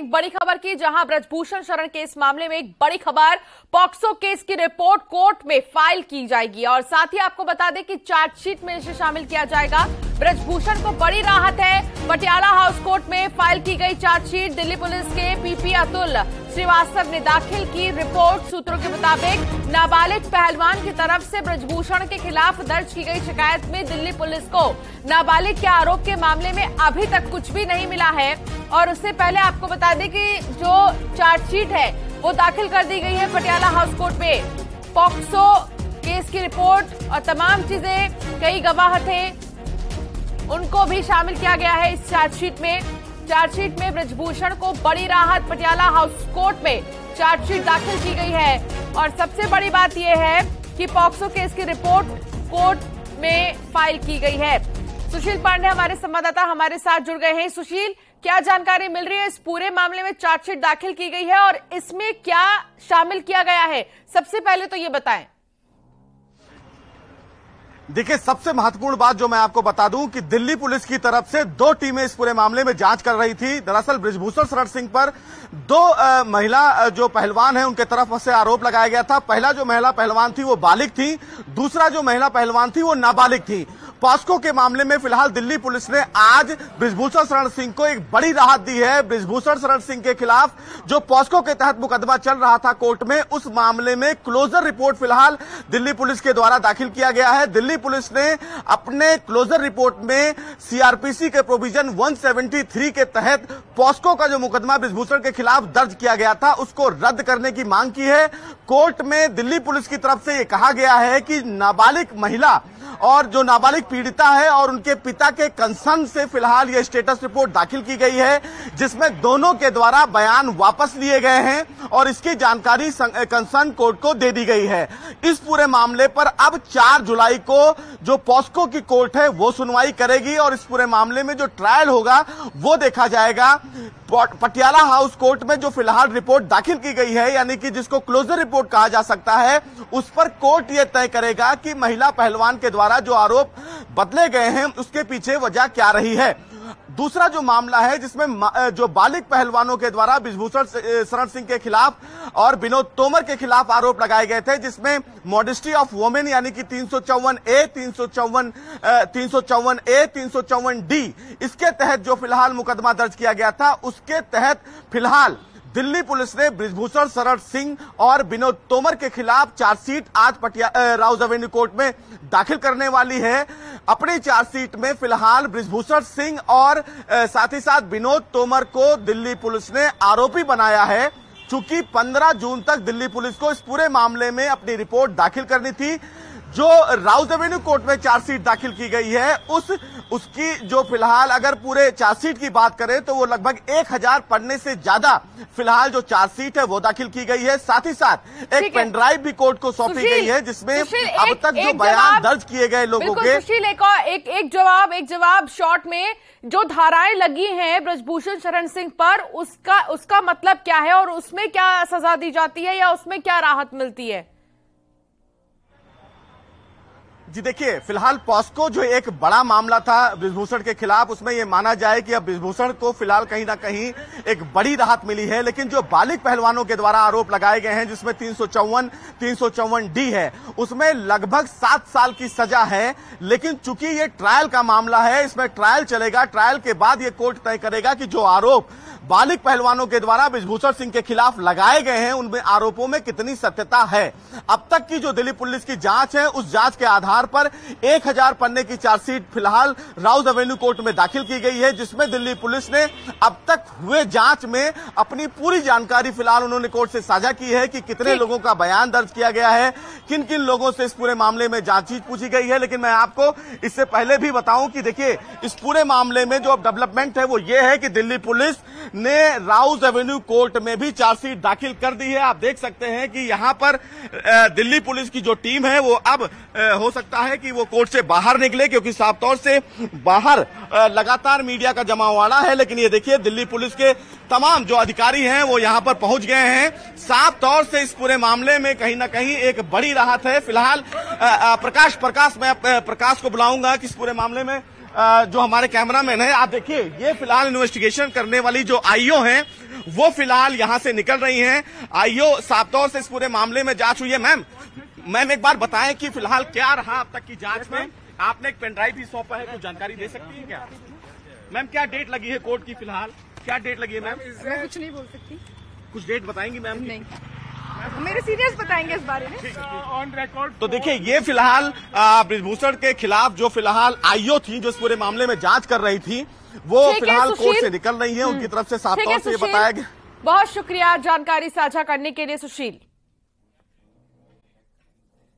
एक बड़ी खबर की, जहां ब्रजभूषण शरण केस मामले में एक बड़ी खबर, पॉक्सो केस की रिपोर्ट कोर्ट में फाइल की जाएगी और साथ ही आपको बता दें कि चार्जशीट में इसे शामिल किया जाएगा। ब्रजभूषण को बड़ी राहत है। पटियाला हाउस कोर्ट में फाइल की गई चार्जशीट, दिल्ली पुलिस के पीपी अतुल श्रीवास्तव ने दाखिल की रिपोर्ट। सूत्रों के मुताबिक नाबालिग पहलवान की तरफ से ब्रजभूषण के खिलाफ दर्ज की गई शिकायत में दिल्ली पुलिस को नाबालिग के आरोप के मामले में अभी तक कुछ भी नहीं मिला है। और उससे पहले आपको बता दें कि जो चार्जशीट है वो दाखिल कर दी गई है पटियाला हाउस कोर्ट में। पॉक्सो केस की रिपोर्ट और तमाम चीजें, कई गवाह थे, उनको भी शामिल किया गया है इस चार्जशीट में। चार्जशीट में ब्रजभूषण को बड़ी राहत, पटियाला हाउस कोर्ट में चार्जशीट दाखिल की गई है। और सबसे बड़ी बात यह है कि पॉक्सो केस की रिपोर्ट कोर्ट में फाइल की गई है। सुशील पांडे हमारे संवाददाता हमारे साथ जुड़ गए हैं। सुशील, क्या जानकारी मिल रही है? इस पूरे मामले में चार्जशीट दाखिल की गई है और इसमें क्या शामिल किया गया है, सबसे पहले तो ये बताएं। देखिए, सबसे महत्वपूर्ण बात जो मैं आपको बता दूं कि दिल्ली पुलिस की तरफ से 2 टीमें इस पूरे मामले में जांच कर रही थी। दरअसल ब्रजभूषण शरण सिंह पर 2 महिला जो पहलवान हैं उनके तरफ से आरोप लगाया गया था। पहला जो महिला पहलवान थी वो बालिग थी, दूसरा जो महिला पहलवान थी वो नाबालिग थी। पॉक्सो के मामले में फिलहाल दिल्ली पुलिस ने आज ब्रजभूषण शरण सिंह को एक बड़ी राहत दी है। ब्रजभूषण शरण सिंह के खिलाफ जो पॉक्सो के तहत मुकदमा चल रहा था कोर्ट में, उस मामले में क्लोजर रिपोर्ट फिलहाल दिल्ली पुलिस के द्वारा दाखिल किया गया है। दिल्ली पुलिस ने अपने क्लोजर रिपोर्ट में सीआरपीसी के प्रोविजन 173 के तहत पॉक्सो का जो मुकदमा ब्रजभूषण के खिलाफ दर्ज किया गया था उसको रद्द करने की मांग की है। कोर्ट में दिल्ली पुलिस की तरफ से यह कहा गया है कि नाबालिग महिला और जो नाबालिग पीड़िता है और उनके पिता के कंसर्न से फिलहाल यह स्टेटस रिपोर्ट दाखिल की गई है, जिसमें दोनों के द्वारा बयान वापस लिए गए हैं और इसकी जानकारी कंसर्न कोर्ट को दे दी गई है। इस पूरे मामले पर अब 4 जुलाई को जो पॉक्सो की कोर्ट है वो सुनवाई करेगी और इस पूरे मामले में जो ट्रायल होगा वो देखा जाएगा। पटियाला हाउस कोर्ट में जो फिलहाल रिपोर्ट दाखिल की गई है, यानी कि जिसको क्लोजर रिपोर्ट कहा जा सकता है, उस पर कोर्ट यह तय करेगा कि महिला पहलवान के द्वारा जो आरोप बदले गए हैं उसके पीछे वजह क्या रही है। दूसरा जो मामला है जिसमें जो बालिग पहलवानों के द्वारा ब्रजभूषण शरण सिंह के खिलाफ और विनोद तोमर के खिलाफ आरोप लगाए गए थे, जिसमें मॉडेस्टी ऑफ वुमेन यानी कि 354A, 354A, 354D, इसके तहत जो फिलहाल मुकदमा दर्ज किया गया था, उसके तहत फिलहाल दिल्ली पुलिस ने ब्रजभूषण शरण सिंह और विनोद तोमर के खिलाफ चार्जशीट आज राउज एवेन्यू कोर्ट में दाखिल करने वाली है। अपनी चार्जशीट में फिलहाल ब्रजभूषण सिंह और साथ ही साथ विनोद तोमर को दिल्ली पुलिस ने आरोपी बनाया है। चूंकि 15 जून तक दिल्ली पुलिस को इस पूरे मामले में अपनी रिपोर्ट दाखिल करनी थी। जो राउज एवेन्यू कोर्ट में चार्जशीट दाखिल की गई है उसकी जो फिलहाल अगर पूरे चार्जशीट की बात करें तो वो लगभग 1000 पन्ने से ज्यादा फिलहाल जो चार्जशीट है वो दाखिल की गई है। साथ ही साथ एक पेनड्राइव भी कोर्ट को सौंपी गई है जिसमें अब तक जो बयान दर्ज किए गए लोगों के। सुशील, एक जवाब शॉर्ट में, जो धाराएं लगी हैं ब्रजभूषण शरण सिंह पर, उसका मतलब क्या है और उसमें क्या सजा दी जाती है या उसमें क्या राहत मिलती है? जी देखिए, फिलहाल पॉक्सो जो एक बड़ा मामला था ब्रजभूषण के खिलाफ, उसमें यह माना जाए कि अब ब्रजभूषण को फिलहाल कहीं ना कहीं एक बड़ी राहत मिली है। लेकिन जो बालिग पहलवानों के द्वारा आरोप लगाए गए हैं, जिसमें 354D है, उसमें लगभग 7 साल की सजा है। लेकिन चूंकि ये ट्रायल का मामला है, इसमें ट्रायल चलेगा। ट्रायल के बाद ये कोर्ट तय करेगा कि जो आरोप बालिग पहलवानों के द्वारा ब्रजभूषण सिंह के खिलाफ लगाए गए हैं उनमें आरोपों में कितनी सत्यता है। अब तक की जो दिल्ली पुलिस की जांच है, उस जांच के आधार पर 1000 पन्ने की चार्जशीट फिलहाल राउज एवेन्यू कोर्ट में दाखिल की गई है, जिसमें दिल्ली पुलिस ने अब तक हुए जांच में अपनी पूरी जानकारी फिलहाल उन्होंने कोर्ट से साझा की है कि कितने लोगों का बयान दर्ज किया गया है, किन किन लोगों से इस पूरे मामले में जांचीज पूछी गई है। लेकिन मैं आपको इससे पहले भी बताऊं कि देखिए, इस पूरे मामले में जो डेवलपमेंट है वो ये है कि दिल्ली पुलिस ने राउज एवेन्यू कोर्ट में भी चार्जशीट दाखिल कर दी है। आप देख सकते हैं कि यहां पर दिल्ली पुलिस की जो टीम है वो अब हो सकता है कि वो कोर्ट से बाहर निकले, क्योंकि साफ तौर से बाहर लगातार मीडिया का जमावड़ा है। लेकिन ये देखिए, दिल्ली पुलिस के तमाम जो अधिकारी हैं वो यहां पर पहुंच गए हैं। साफ तौर से इस पूरे मामले में कहीं ना कहीं एक बड़ी राहत है। फिलहाल प्रकाश को बुलाऊंगा कि इस पूरे मामले में जो हमारे कैमरामैन है, आप देखिए, ये फिलहाल इन्वेस्टिगेशन करने वाली जो आईओ हैं वो फिलहाल यहां से निकल रही हैं। आईओ साफ तौर से इस पूरे मामले में जांच हुई है। मैम एक बार बताएं कि फिलहाल क्या रहा अब तक की जांच में? आपने एक पेनड्राइव भी सौंपा है, कुछ जानकारी दे सकती है क्या? मैम क्या डेट लगी है कोर्ट की? फिलहाल क्या डेट लगी है मैम? मैं कुछ नहीं बोल सकती। कुछ डेट बताएंगी मैम? नहीं, मेरे सीनियर्स बताएंगे इस बारे में ऑन रिकॉर्ड। तो देखिए ये फिलहाल ब्रिजभूषण के खिलाफ जो फिलहाल आईओ थी, जो इस पूरे मामले में जांच कर रही थी, वो फिलहाल कोर्ट से निकल रही है। उनकी तरफ से साफ तौर से ये बताया गया। बहुत शुक्रिया जानकारी साझा करने के लिए सुशील।